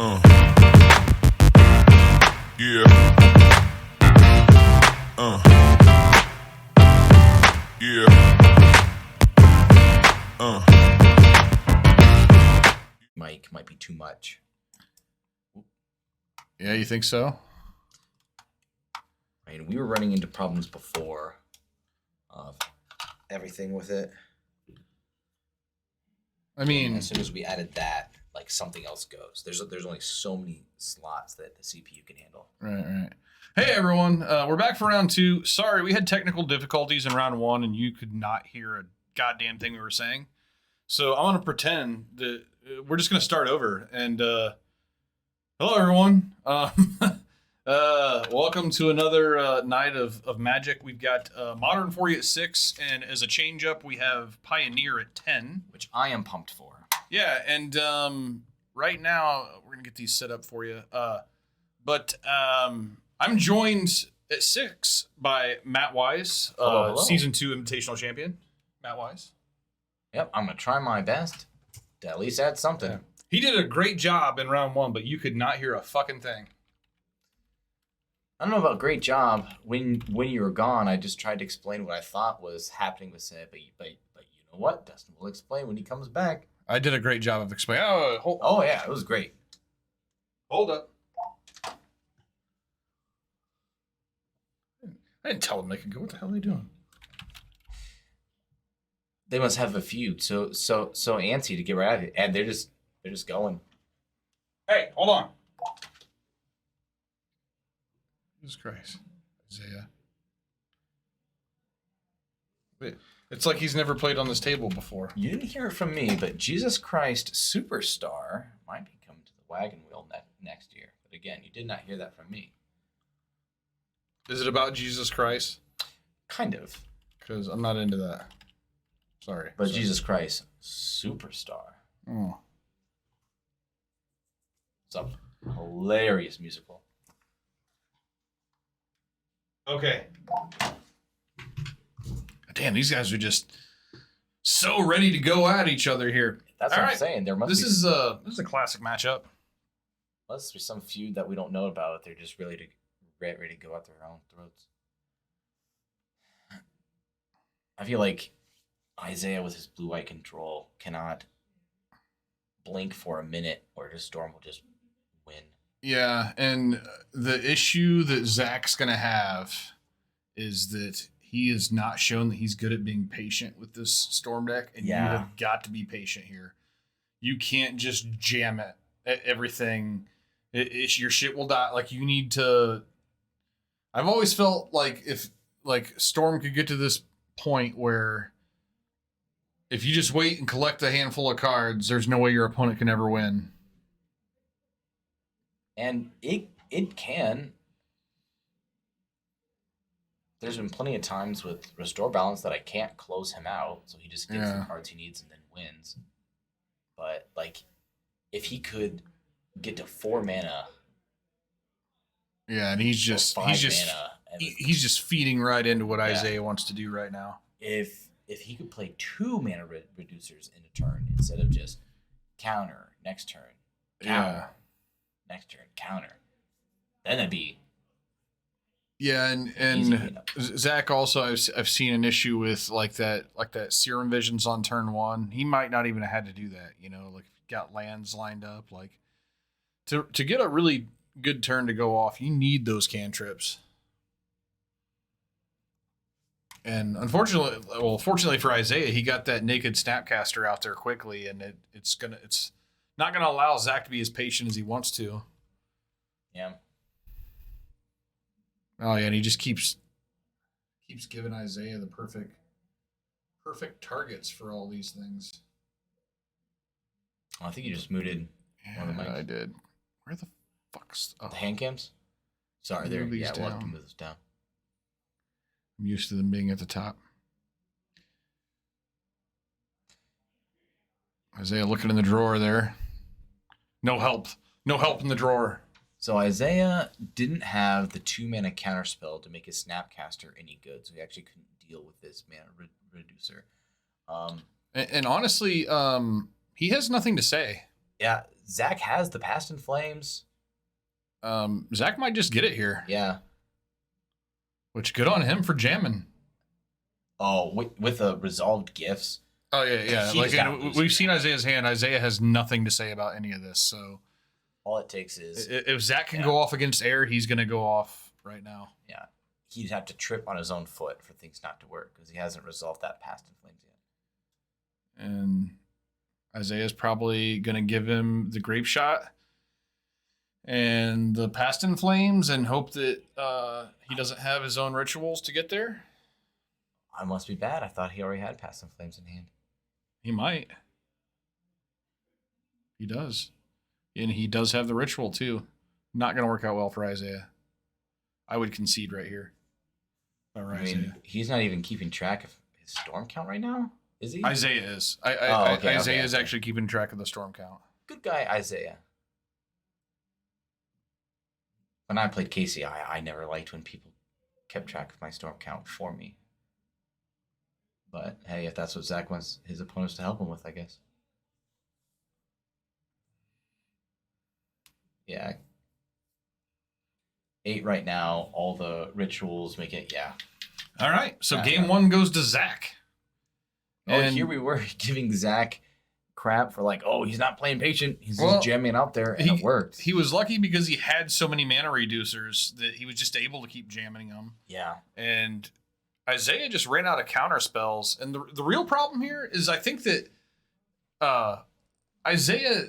Yeah. Yeah. Mike might be too much. Yeah, you think so? I mean, we were running into problems before of everything with it. I mean, as soon as we added that, like something else goes. There's only so many slots that the CPU can handle. Right. Hey everyone, we're back for round 2. Sorry, we had technical difficulties in round 1, and you could not hear a goddamn thing we were saying. So I'm gonna pretend that we're just gonna start over. And hello everyone. Welcome to another night of Magic. We've got Modern for you at 6, and as a change up, we have Pioneer at 10, which I am pumped for. Yeah, and right now we're gonna get these set up for you. But I'm joined at 6 by Matt Wise, hello. Season 2 Invitational Champion. Matt Wise. Yep, I'm gonna try my best to at least add something. Yeah. He did a great job in round 1, but you could not hear a fucking thing. I don't know about great job. When you were gone, I just tried to explain what I thought was happening with it, but you know what? Dustin will explain when he comes back. I did a great job of explaining. Oh yeah, it was great. Hold up. I didn't tell them they could go. What the hell are they doing? They must have a feud. So antsy to get right at it, and they're just going. Hey, hold on. Jesus Christ, Isaiah. It's like he's never played on this table before. You didn't hear it from me, but Jesus Christ Superstar might be coming to the wagon wheel next year. But again, you did not hear that from me. Is it about Jesus Christ? Kind of. Because I'm not into that. Sorry. But Jesus Christ Superstar. Oh. It's a hilarious musical. Okay. Damn, these guys are just so ready to go at each other here. That's what I'm saying. There must be. This is a classic matchup. Must be some feud that we don't know about. They're just ready to go at their own throats. I feel like Isaiah with his blue-eye control cannot blink for a minute, or his Storm will just win. Yeah, and the issue that Zach's going to have is that he has not shown that he's good at being patient with this Storm deck, and you have got to be patient here. You can't just jam it at everything. Your shit will die. Like, you need to... I've always felt like if Storm could get to this point where if you just wait and collect a handful of cards, there's no way your opponent can ever win. And it can. There's been plenty of times with Restore Balance that I can't close him out, so he just gets the cards he needs and then wins. But like, if he could get to 4 mana. Yeah, and he's just feeding right into what Isaiah wants to do right now. If he could play 2 mana reducers in a turn instead of just counter next turn, counter next turn, counter, then it'd be. Yeah, and Zach also I've seen an issue with like that Serum Visions on turn 1. He might not even have had to do that, like if you got lands lined up, like to get a really good turn to go off, you need those cantrips. And fortunately for Isaiah, he got that Naked Snapcaster out there quickly, and it's not gonna allow Zach to be as patient as he wants to. Yeah. Oh yeah, and he just keeps giving Isaiah the perfect targets for all these things. I think you just muted one of the mics. I did. Where the fuck's the hand cams? Sorry, there. Yeah, we'll have to move this down. I'm used to them being at the top. Isaiah looking in the drawer there. No help in the drawer. So Isaiah didn't have the 2 mana counterspell to make his Snapcaster any good, so he actually couldn't deal with this mana reducer. And honestly, he has nothing to say. Yeah, Zach has the Past in Flames. Zach might just get it here. Yeah. Which good on him for jamming. Oh, with the resolved gifts. Oh yeah. He Like we've seen Isaiah's hand. Isaiah has nothing to say about any of this. So all it takes is if Zach can go off against air, he's going to go off right now. Yeah, he'd have to trip on his own foot for things not to work because he hasn't resolved that Past in Flames yet. And Isaiah's probably going to give him the grape shot and the Past in Flames and hope that he doesn't have his own rituals to get there. I must be bad. I thought he already had Past in Flames in hand. He might. He does. And he does have the ritual too. Not going to work out well for Isaiah. I would concede right here. Isaiah. He's not even keeping track of his storm count right now, is he? Isaiah is. Isaiah is actually keeping track of the storm count. Good guy, Isaiah. When I played Casey, I never liked when people kept track of my storm count for me. But hey, if that's what Zach wants his opponents to help him with, I guess. Yeah. 8 right now. All the rituals make it, yeah. All right. So game 1 goes to Zach. And here we were giving Zach crap for like, oh, he's not playing patient. He's just jamming out there, and it worked. He was lucky because he had so many mana reducers that he was just able to keep jamming them. Yeah. And Isaiah just ran out of counter spells. And the real problem here is I think that Isaiah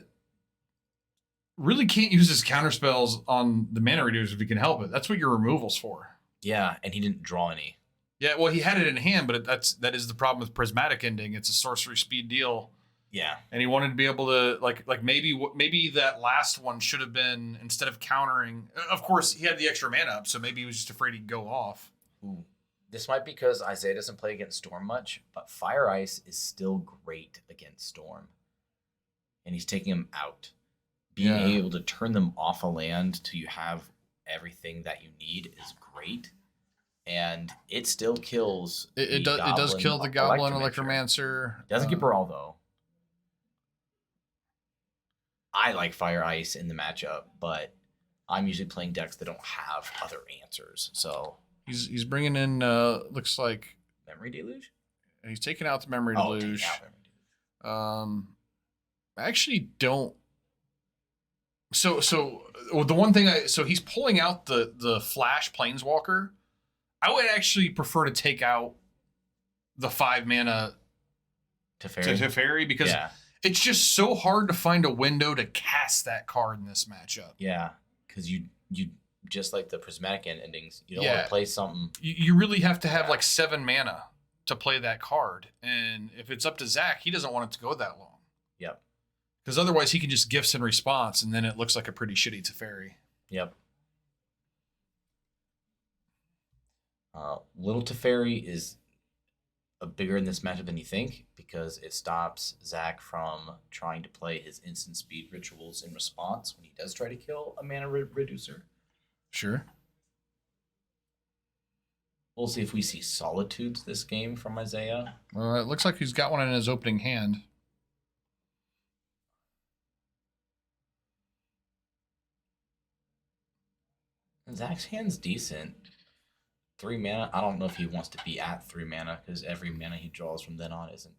really can't use his counter spells on the mana reducers if he can help it. That's what your removal's for. Yeah, and he didn't draw any. Yeah, well, he had it in hand, but that is the problem with Prismatic Ending. It's a sorcery speed deal. Yeah, and he wanted to be able to like maybe that last one should have been, instead of countering. Of course, he had the extra mana up, so maybe he was just afraid he'd go off. Ooh. This might be because Isaiah doesn't play against Storm much, but Fire Ice is still great against Storm, and he's taking him out. Being able to turn them off a land till you have everything that you need is great. And it still kills. It does kill the Goblin Electromancer. It doesn't keep her all, though. I like Fire Ice in the matchup, but I'm usually playing decks that don't have other answers. So he's bringing in looks like Memory Deluge. He's taking out the Memory Deluge. I actually don't. So the one thing he's pulling out the Flash Planeswalker. I would actually prefer to take out the 5 mana Teferi because it's just so hard to find a window to cast that card in this matchup. Yeah, because you just like the Prismatic Endings, you don't want to play something. You really have to have like 7 mana to play that card, and if it's up to Zach, he doesn't want it to go that long. Yep. Because otherwise he can just gifts in response, and then it looks like a pretty shitty Teferi. Yep. Little Teferi is bigger in this matchup than you think because it stops Zach from trying to play his instant speed rituals in response when he does try to kill a mana reducer. Sure. We'll see if we see Solitudes this game from Isaiah. Well, it looks like he's got one in his opening hand. Zach's hand's decent. 3 mana. I don't know if he wants to be at 3 mana because every mana he draws from then on isn't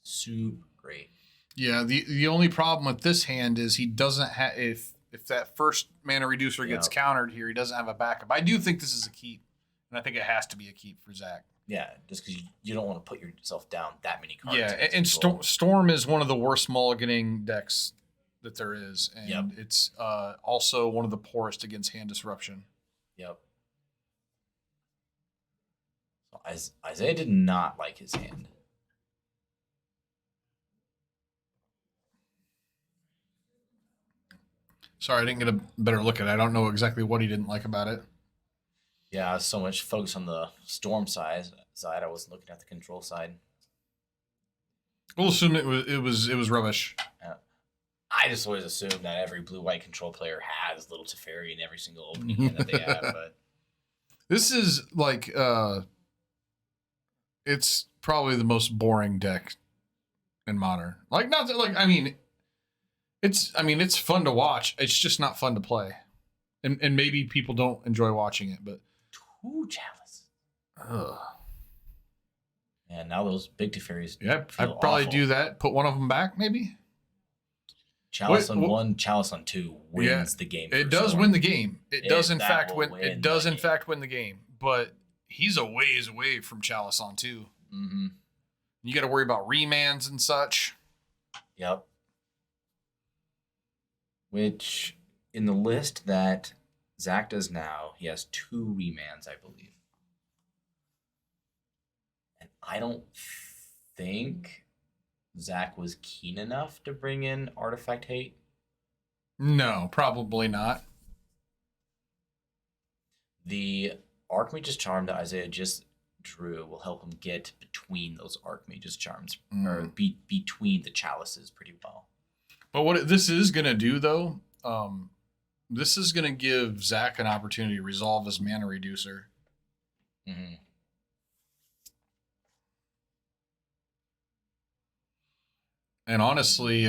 super great. Yeah, the only problem with this hand is he doesn't have if that first mana reducer gets countered here, he doesn't have a backup. I do think this is a keep, and I think it has to be a keep for Zach. Yeah, just because you don't want to put yourself down that many cards. Yeah, and Storm is one of the worst mulliganing decks that there is, and it's also one of the poorest against hand disruption. Yep. Isaiah did not like his hand. Sorry, I didn't get a better look at it. I don't know exactly what he didn't like about it. Yeah, I was so much focused on the Storm side. I wasn't looking at the control side. We'll assume it was rubbish. I just always assume that every blue-white control player has Little Teferi in every single opening hand that they have. But this is like it's probably the most boring deck in Modern. Like, not that, like, I mean, it's fun to watch. It's just not fun to play. And maybe people don't enjoy watching it, but 2 chalice. ugh. And now those big Teferis. Yep, I'd probably do that. Put one of them back, maybe. Chalice on 1, chalice on 2 wins the game. It does win the game. It does in fact win the game. But he's a ways away from chalice on 2. Mm-hmm. You got to worry about remands and such. Yep. Which in the list that Zach does now, he has 2 remands, I believe. And I don't think Zach was keen enough to bring in Artifact Hate. No, probably not. The Archmage's Charm that Isaiah just drew will help him get between those Archmage's Charms, or between the chalices pretty well. But what this is going to do, though, this is going to give Zach an opportunity to resolve his mana reducer. Mm-hmm. And honestly,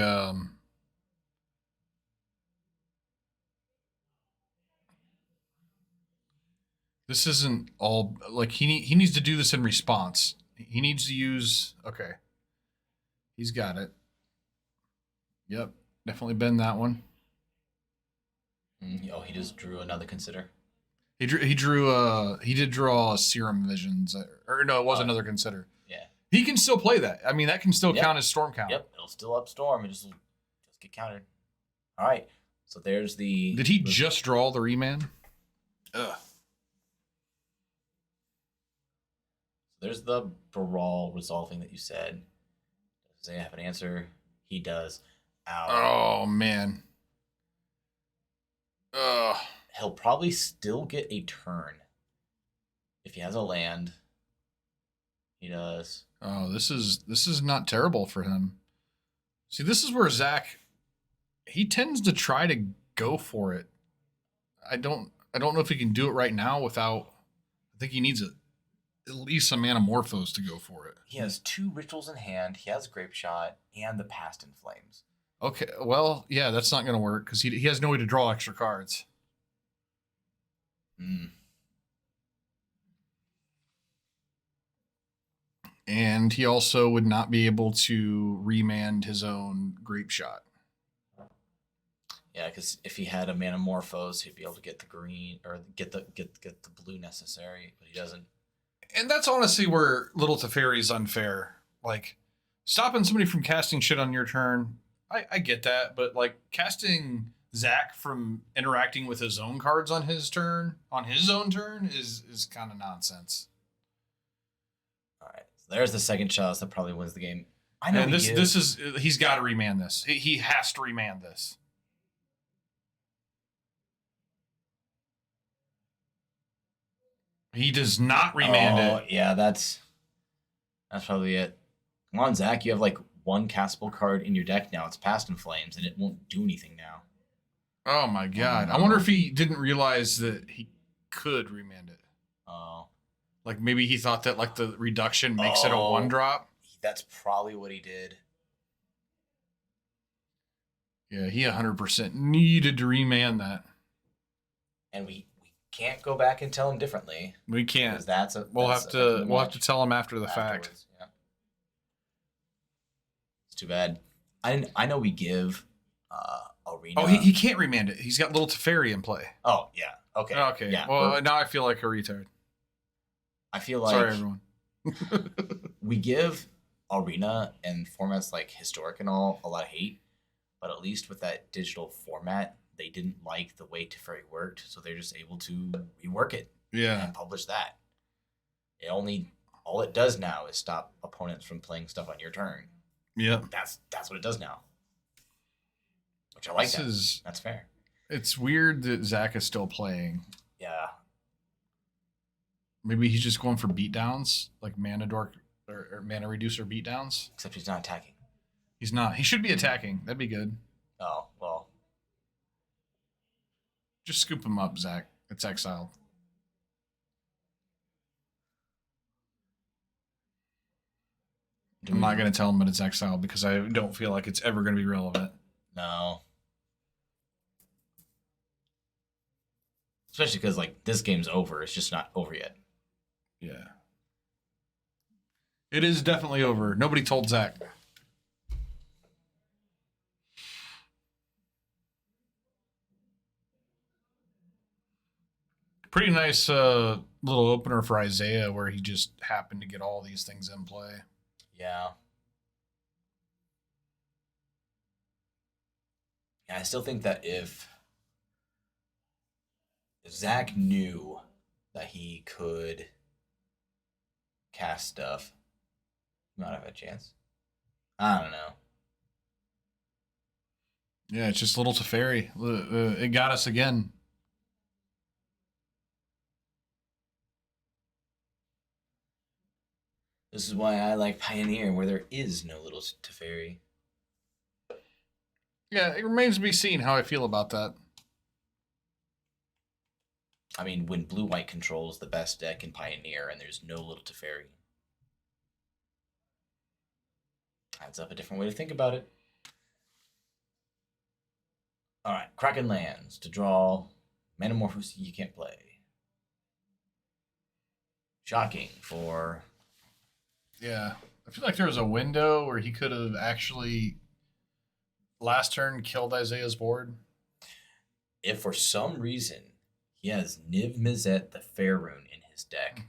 this isn't all like he needs to do this in response. He needs to use okay. He's got it. Yep, definitely been that one. Oh, he just drew another consider. He did draw Serum Visions, or no, it was another consider. Yeah. He can still play that. I mean, that can still count as Storm count. Yep, it'll still up Storm. It just get countered. All right. So there's the. Did he just draw the remand? Ugh. There's the Baral resolving that you said. Does he have an answer? He does. Ow. Oh man. Ugh. He'll probably still get a turn if he has a land. He does. Oh, this is not terrible for him. See, this is where Zach, he tends to try to go for it. I don't know if he can do it right now without. I think he needs at least some Anamorphose to go for it. He has 2 rituals in hand. He has Grape Shot and the Past in Flames. Okay, well, yeah, that's not going to work because he has no way to draw extra cards. And he also would not be able to remand his own Grape Shot. Yeah, because if he had a Manamorphose, he'd be able to get the green or get the blue necessary, but he doesn't. And that's honestly where Little Teferi is unfair. Like, stopping somebody from casting shit on your turn, I get that, but like casting Zach from interacting with his own cards on his own turn is kind of nonsense. All right, so there's the second chalice that probably wins the game. I know. And he's got to remand this. He has to remand this. He does not remand it. Yeah, that's probably it. Come on, Zach. You have like 1 castable card in your deck now. It's Past in Flames, and it won't do anything now. Oh my god! I wonder if he didn't realize that he could remand it. Oh, like maybe he thought that like the reduction makes it a 1-drop. That's probably what he did. Yeah, he 100% needed to remand that. And we can't go back and tell him differently. We can't. We'll have to tell him after the fact. Yeah. It's too bad. I know we give Arena. Oh, he can't remand it. He's got Little Teferi in play. Oh yeah. Okay. Okay. Yeah. Well, now I feel like a retard. I feel like. Sorry, everyone. We give Arena and formats like Historic and all a lot of hate, but at least with that digital format, they didn't like the way Teferi worked, so they're just able to rework it. Yeah. And publish that. All it does now is stop opponents from playing stuff on your turn. Yeah. That's what it does now. Which I like. That's fair. It's weird that Zach is still playing. Yeah. Maybe he's just going for beatdowns, like mana dork or mana reducer beatdowns. Except he's not attacking. He's not. He should be attacking. That'd be good. Oh, well. Just scoop him up, Zach. It's exiled. I'm not going to tell him that it's exiled because I don't feel like it's ever going to be relevant. No. Especially because, like, this game's over. It's just not over yet. Yeah. It is definitely over. Nobody told Zach. Pretty nice little opener for Isaiah where he just happened to get all these things in play. Yeah. Yeah, I still think that if Zach knew that he could cast stuff, he might have a chance. I don't know. Yeah, it's just little Teferi. It got us again. This is why I like Pioneer, where there is no little Teferi. Yeah, it remains to be seen how I feel about that. I mean, when blue-white controls the best deck in Pioneer and there's no little Teferi. Adds up a different way to think about it. Alright, Kraken lands to draw Metamorphosis you can't play. Shocking for... Yeah. I feel like there was a window where he could have actually last turn killed Isaiah's board. If for some reason he has Niv Mizzet the Fair Rune in his deck,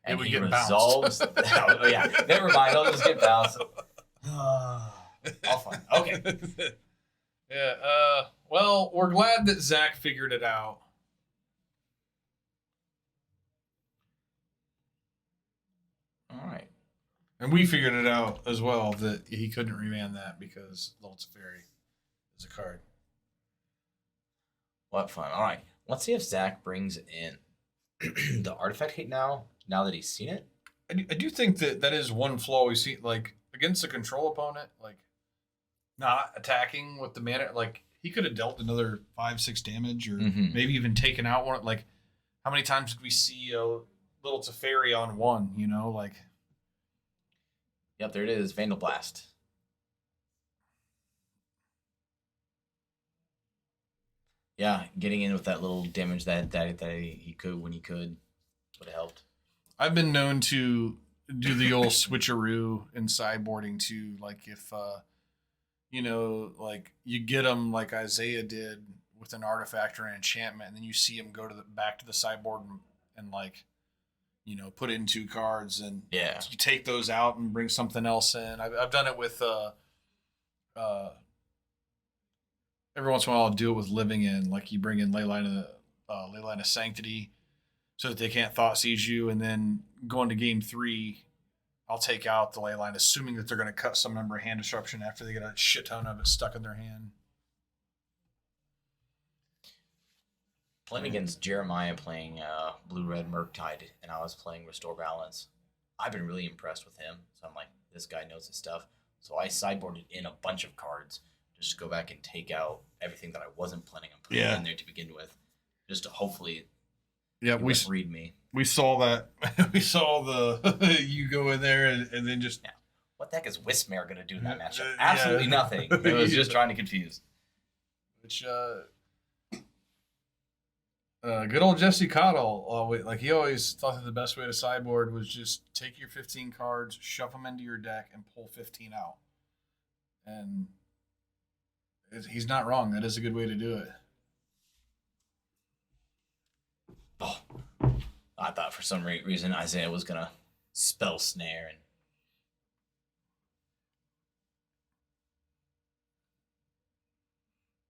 and would he get resolves... oh, yeah, never mind. I'll just get bounced. All fine. Okay. Yeah. Well, we're glad that Zach figured it out. All right. And we figured it out as well that he couldn't remand that because Little Teferi is a card. What fun. All right. Let's see if Zach brings in the artifact hate now that he's seen it. I do think that is one flaw we see, like, against a control opponent, like, not attacking with the mana. Like, he could have dealt another 5-6 damage or maybe even taken out one. Like, how many times did we see a Little Teferi on one, you know? Like, yep, there it is. Vandal Blast. Yeah, getting in with that little damage that he could when he could would have helped. I've been known to do the old switcheroo in sideboarding too. Like if, like you get them like Isaiah did with an artifact or an enchantment, and then you see him go to back to the sideboard and like, put in 2 cards, and you take those out and bring something else in. I've done it with every once in a while. I'll do it with Living In, like you bring in Leyline of Sanctity, so that they can't thought siege you, and then going to game 3, I'll take out the Leyline, assuming that they're going to cut some number of hand disruption after they get a shit ton of it stuck in their hand. Playing against Jeremiah, playing Blue-Red Murktide, and I was playing Restore Balance. I've been really impressed with him, so I'm like, this guy knows his stuff. So I sideboarded in a bunch of cards just to go back and take out everything that I wasn't planning on putting in there to begin with, just to hopefully read me. We saw that. We saw the you go in there and then just... Yeah. What the heck is Wismare going to do in that matchup? Absolutely nothing. It was just trying to confuse. Which, good old Jesse Cottle, like he always thought that the best way to sideboard was just take your 15 cards, shove them into your deck, and pull 15 out. And he's not wrong. That is a good way to do it. Oh, I thought for some reason Isaiah was going to spell snare. And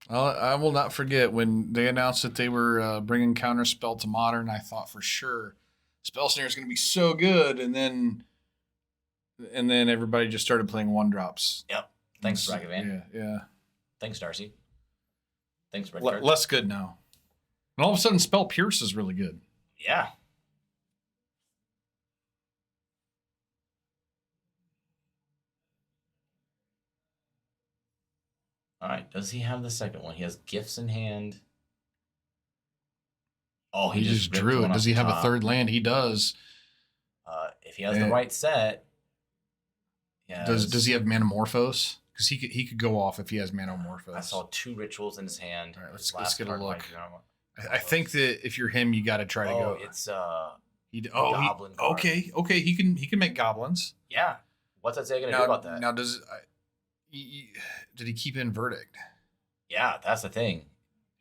well, I will not forget when they announced that they were bringing Counterspell to Modern. I thought for sure Spell Snare is going to be so good, and then everybody just started playing 1-drops. Yep. Thanks, Ragavan. Yeah. Thanks, Darcy. Thanks, Red less good now. And all of a sudden, Spell Pierce is really good. Yeah. All right. Does he have the second one? He has Gifts in hand. Oh, he just drew it. Does he have a third land? He does. If he has the right set. Does he have Manamorphose? Because he could go off if he has Manamorphose. I saw 2 rituals in his hand. All right, let's get a look. I think that if you're him, you got to try to go. It's goblin. Okay. He can make goblins. Yeah. What's that say gonna do about that? Now did he keep in verdict? Yeah, that's the thing.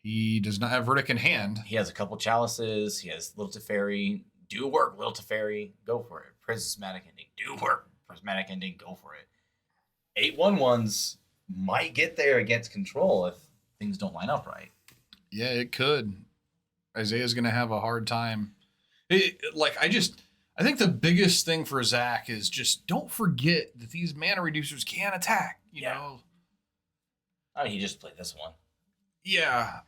He does not have verdict in hand. He has a couple chalices. He has Little Teferi. Do work, Little Teferi. Go for it. Prismatic Ending. Do work. Prismatic Ending. Go for it. 8/1/1s might get there against control if things don't line up right. Yeah, it could. Isaiah's going to have a hard time. I think the biggest thing for Zach is just don't forget that these mana reducers can attack. You know. I mean, he just played this one. Yeah,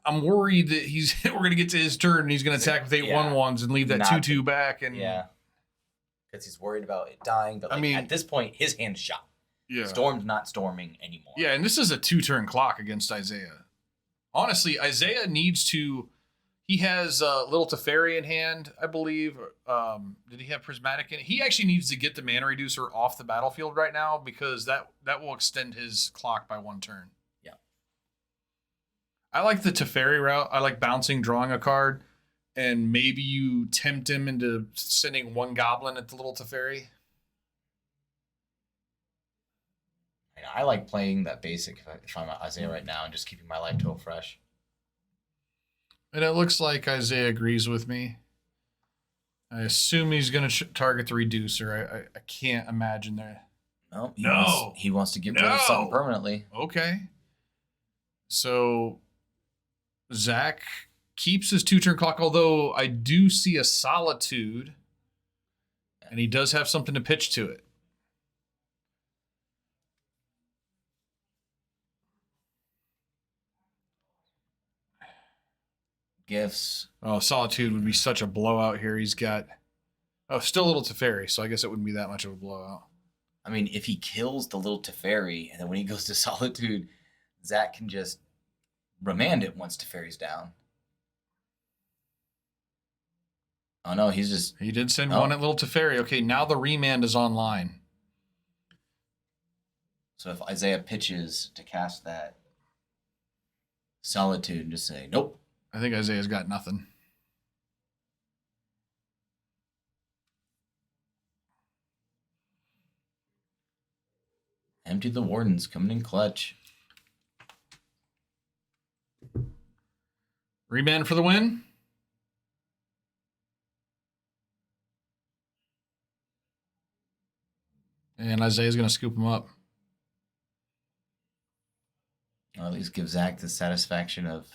I'm worried that we're going to get to his turn and he's going to attack with 8/1/1s and leave that 2/2 back. And because he's worried about it dying. But at this point, his hand's shot. Yeah. Storm's not storming anymore. Yeah, and this is a 2-turn clock against Isaiah. Honestly, Isaiah needs to. He has Little Teferi in hand, I believe. Did he have Prismatic in it? He actually needs to get the mana reducer off the battlefield right now because that will extend his clock by 1 turn. Yeah. I like the Teferi route. I like bouncing, drawing a card, and maybe you tempt him into sending 1 goblin at the Little Teferi. I like playing that basic if I'm Isaiah right now and just keeping my life total fresh. And it looks like Isaiah agrees with me. I assume he's going to target the reducer. I can't imagine that. No. He wants to get rid of something permanently. Okay. So Zach keeps his 2-turn clock, although I do see a Solitude, and he does have something to pitch to it. Gifts. Oh, Solitude would be such a blowout here. He's got still a Little Teferi, so I guess it wouldn't be that much of a blowout. I mean, if he kills the Little Teferi, and then when he goes to Solitude, Zach can just remand it once Teferi's down. Oh no, he did send 1 at Little Teferi. Okay, now the remand is online. So if Isaiah pitches to cast that Solitude, just say nope. I think Isaiah's got nothing. Empty the Wardens, coming in clutch. Remand for the win. And Isaiah's going to scoop him up. Or at least give Zach the satisfaction of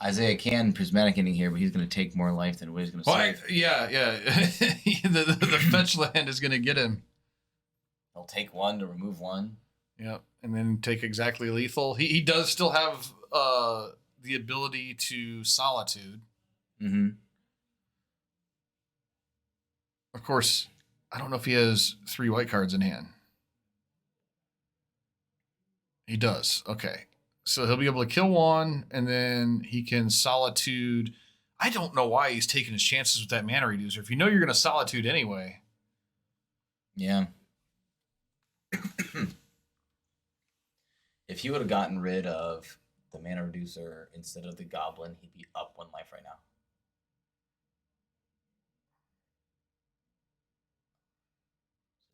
Isaiah can Prismatic Ending here, but he's going to take more life than what he's going to save. Yeah. the fetch land is going to get him. He'll take 1 to remove 1. Yep, and then take exactly lethal. He does still have the ability to Solitude. Mm-hmm. Of course, I don't know if he has 3 white cards in hand. He does. Okay. So he'll be able to kill 1, and then he can Solitude. I don't know why he's taking his chances with that mana reducer. If you know you're going to Solitude anyway. Yeah. If he would have gotten rid of the mana reducer instead of the goblin, he'd be up 1 life right now.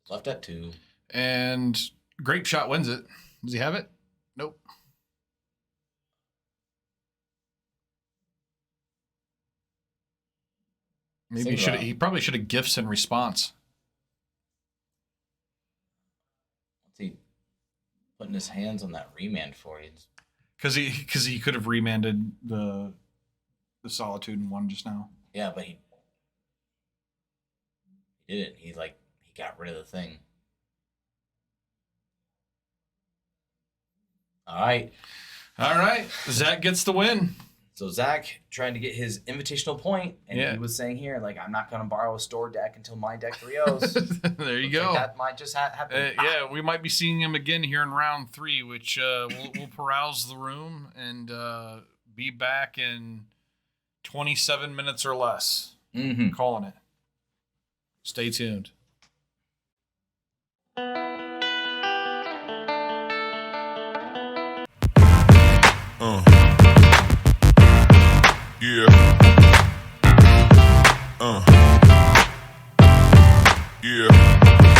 Left at 2. And Grape Shot wins it. Does he have it? Nope. Maybe he probably should have gifts in response. What's he putting his hands on that remand for? Because he could have remanded the Solitude and 1 just now. Yeah, but he didn't. He got rid of the thing. All right. Zach gets the win. So Zach trying to get his invitational point, and he was saying here, I'm not going to borrow a store deck until my deck 3-0s. There you go. That might just happen. We might be seeing him again here in round 3, which we'll peruse the room and be back in 27 minutes or less. Mm-hmm. Calling it. Stay tuned. Yeah. Yeah.